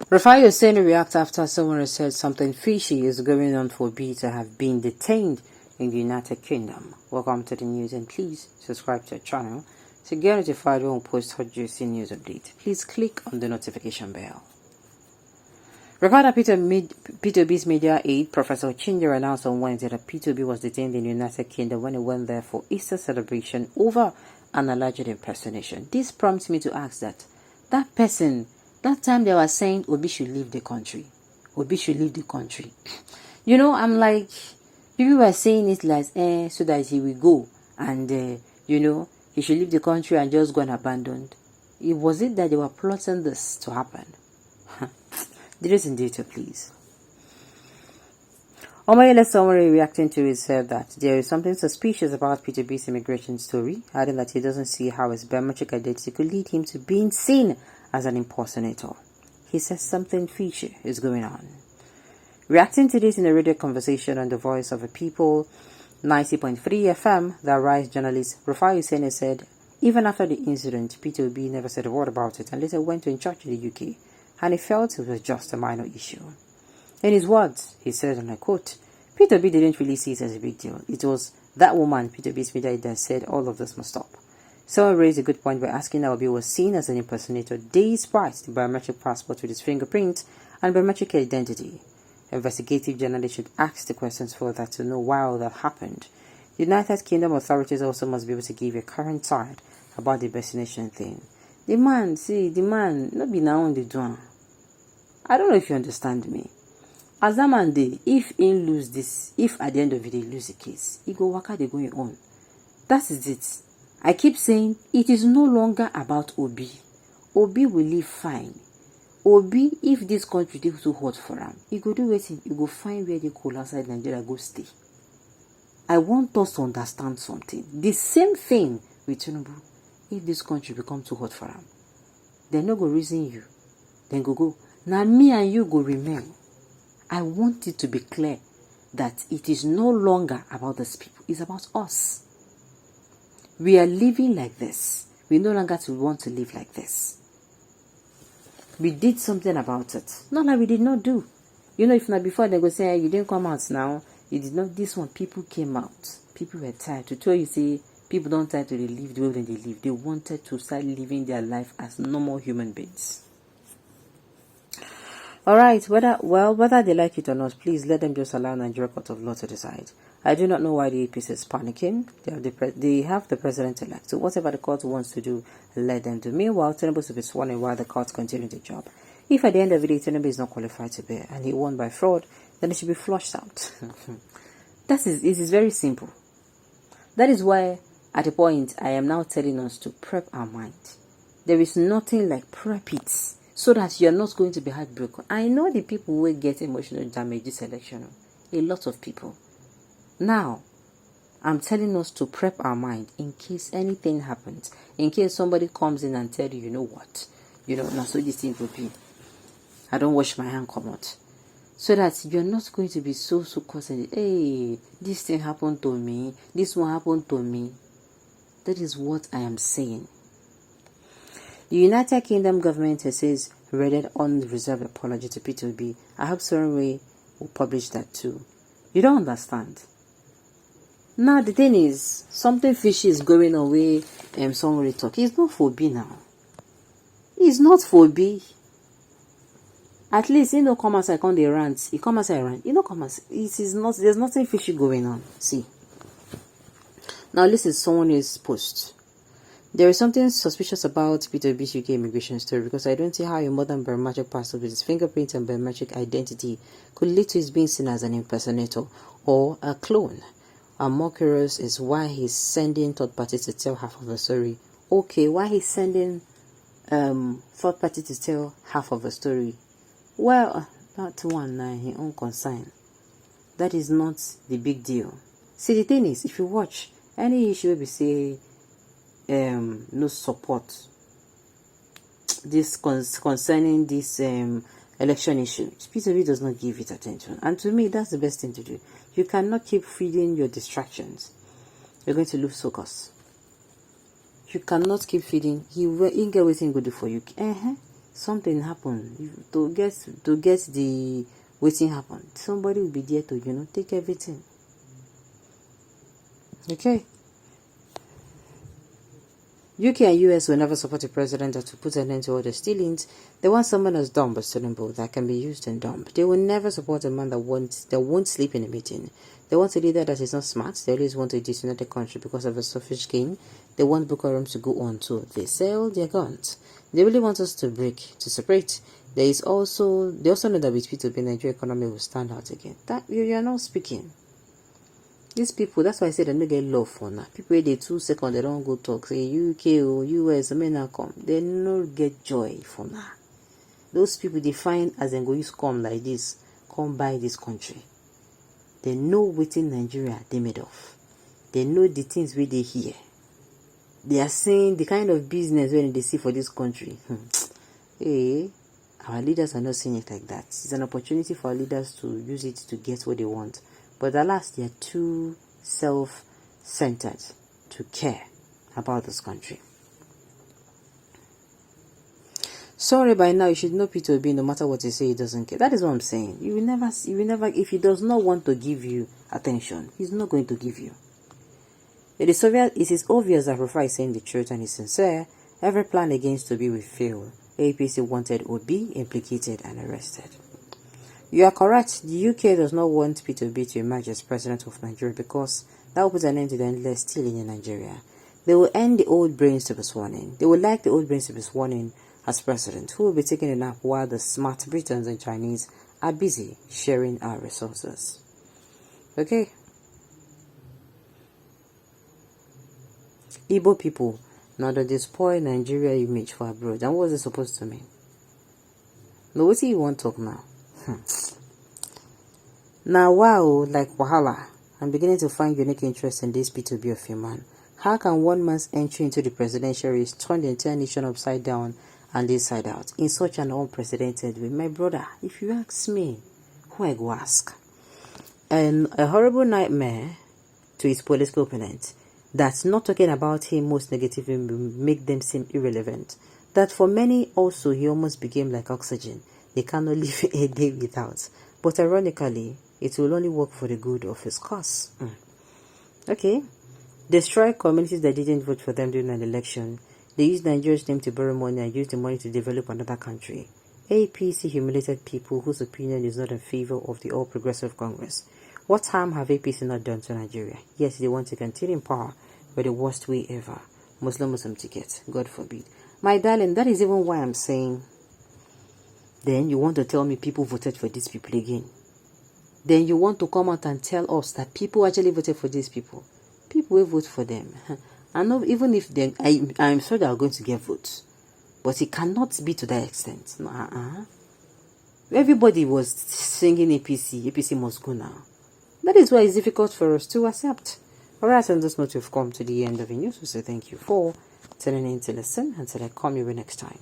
Rufai Oseni reacts after Sowore said something fishy is going on for B to have been detained in the United Kingdom. Welcome to the news, and please subscribe to our channel to get notified when we post hot juicy news update. Please click on the notification bell. Recorder P2B's media aide, Professor Chinger, announced on Wednesday that P2B was detained in the United Kingdom when he went there for Easter celebration over an alleged impersonation. This prompts me to ask that person, that time they were saying Obi should leave the country. Obi should leave the country. You know, I'm like, people were saying it like, so that he will go and, he should leave the country and just go unabandoned. Was it that they were plotting this to happen? The rest in detail, please. Omoyele Sowore reacting to it said that there is something suspicious about P2B's immigration story, adding that he doesn't see how his biometric identity could lead him to being seen as an impersonator. He says something fishy is going on. Reacting to this in a radio conversation on the Voice of the People 90.3 FM, the Rise journalist Rufai Oseni said even after the incident, P2B never said a word about it and later went to in church in the UK, and he felt it was just a minor issue. In his words, he said, and I quote, P2B didn't really see it as a big deal. It was that woman, P2B's media that said all of this must stop. Someone raised a good point by asking how Obi was seen as an impersonator days past the biometric passport with his fingerprint and biometric identity. Investigative journalists should ask the questions further to know why all that happened. The United Kingdom authorities also must be able to give a current side about the impersonation thing. The man, not be now on the drum. I don't know if you understand me. As that man dey, if he lose this, if at the end of it he lose the case, he go waka dey going on. That is it. I keep saying it is no longer about Obi. Obi will live fine. Obi, if this country dey too hot for him, he go do wetin, he go find where they cool outside Nigeria go stay. I want us to understand something. The same thing with Tinubu. If this country become too hot for him, they no go reason you. Then go. Now me and you go remain. I want it to be clear that it is no longer about these people. It's about us. We are living like this. We no longer want to live like this. We did something about it. Not like we did not do. You know, if not before they go say, you didn't come out now. You did not. This one, people came out. People were tired. To tell you, say, people don't try to live the way they live. They wanted to start living their life as normal human beings. Alright, whether they like it or not, please let them just allow Nigeria court of law to decide. I do not know why the APC is panicking. They have the president-elect. So whatever the court wants to do, let them do. Meanwhile, Tinubu will be sworn in while the courts continue the job. If at the end of the day, Tinubu is not qualified to bear and he won by fraud, then it should be flushed out. It is very simple. That is why, at a point, I am now telling us to prep our mind. There is nothing like prep it, so that you're not going to be heartbroken. I know the people will get emotional damage this election. A lot of people. Now, I'm telling us to prep our mind in case anything happens. In case somebody comes in and tells you, you know what? Now so this thing will be. I don't wash my hand, come out. So that you're not going to be so concerned. Hey, this thing happened to me. This one happened to me. That is what I am saying. The United Kingdom government says rendered unreserved apology to P2B. I hope Sowore will publish that too. You don't understand. Now the thing is, something fishy is going away. Sowore talk. It's not for B now. It's not for B. At least he no come outside on the rant. He come outside rant. He no come outside. It is not. There's nothing fishy going on. See. Now this is Sowore's post. There is something suspicious about P2B's UK immigration story because I don't see how a modern biometric passport with his fingerprint and biometric identity could lead to his being seen as an impersonator or a clone. And more curious is why he's sending third parties to tell half of the story. Okay, why he's sending third party to tell half of the story? Well, that one he own concern. That is not the big deal. See, the thing is, if you watch any issue we say no support this concerning this election issue, P2B does not give it attention, and to me that's the best thing to do. You cannot keep feeding your distractions. You're going to lose focus. You cannot keep feeding. He get waiting good for you. something happen to get the waiting happen. Somebody will be there to take everything. Okay. UK and US will never support a president that will put an end to all the stealings. They want someone as dumb but stealing both that can be used and dumb. They will never support a man that won't sleep in a meeting. They want a leader that is not smart. They always want to disunite the country because of a selfish gain. They want Boko Haram to go on too. They sell their guns. They really want us to separate. They also know that with P2P, Nigeria economy will stand out again. That you are not speaking. These people, that's why I said they don't get love for now. People, they 2 seconds, they don't go talk. Say UK or US, I may not come. They don't get joy for now. Those people they find as they go use come like this, come buy this country. They know what in Nigeria they made of. They know the things where they hear. They are saying the kind of business when they see for this country. Hey, our leaders are not seeing it like that. It's an opportunity for our leaders to use it to get what they want. But alas, they are too self-centered to care about this country. Sorry, by now you should know P2B. No matter what you say, he doesn't care. That is what I'm saying. You will never. If he does not want to give you attention, he's not going to give you. It is obvious that Rufai is saying the truth and is sincere. Every plan against Toby will fail. APC wanted Obi implicated and arrested. You are correct. The UK does not want P2B to emerge as president of Nigeria because that will put an end to the endless stealing in Nigeria. They will end the old brains to be sworn in. They would like the old brains to be sworn in as president, who will be taking a nap while the smart Britons and Chinese are busy sharing our resources. Okay? Igbo people, now that they spoil Nigeria image for abroad, and what was it supposed to mean? No, what do you want to talk now? Now, wow, like Wahala, I'm beginning to find unique interest in this P2B of a man. How can one man's entry into the presidential race turn the entire nation upside down and inside out in such an unprecedented way? My brother, if you ask me, who I go ask? And a horrible nightmare to his political opponent. That's not talking about him most negatively will make them seem irrelevant. That for many also he almost became like oxygen. They cannot live a day without. But ironically, it will only work for the good of his cause. Okay. Destroy communities that didn't vote for them during an election. They used Nigeria's name to borrow money and use the money to develop another country. APC humiliated people whose opinion is not in favor of the All Progressive Congress. What harm have APC not done to Nigeria? Yes, they want to continue in power, but the worst way ever. Muslim ticket. God forbid. My darling, that is even why I'm saying, then you want to tell me people voted for these people again. Then you want to come out and tell us that people actually voted for these people. People will vote for them. I know even if they, I'm sure they are going to get votes. But it cannot be to that extent. Everybody was singing APC. APC must go now. That is why it's difficult for us to accept. Alright, on this note, we've come to the end of the news. So thank you for tuning in to listen. Until I come your way next time.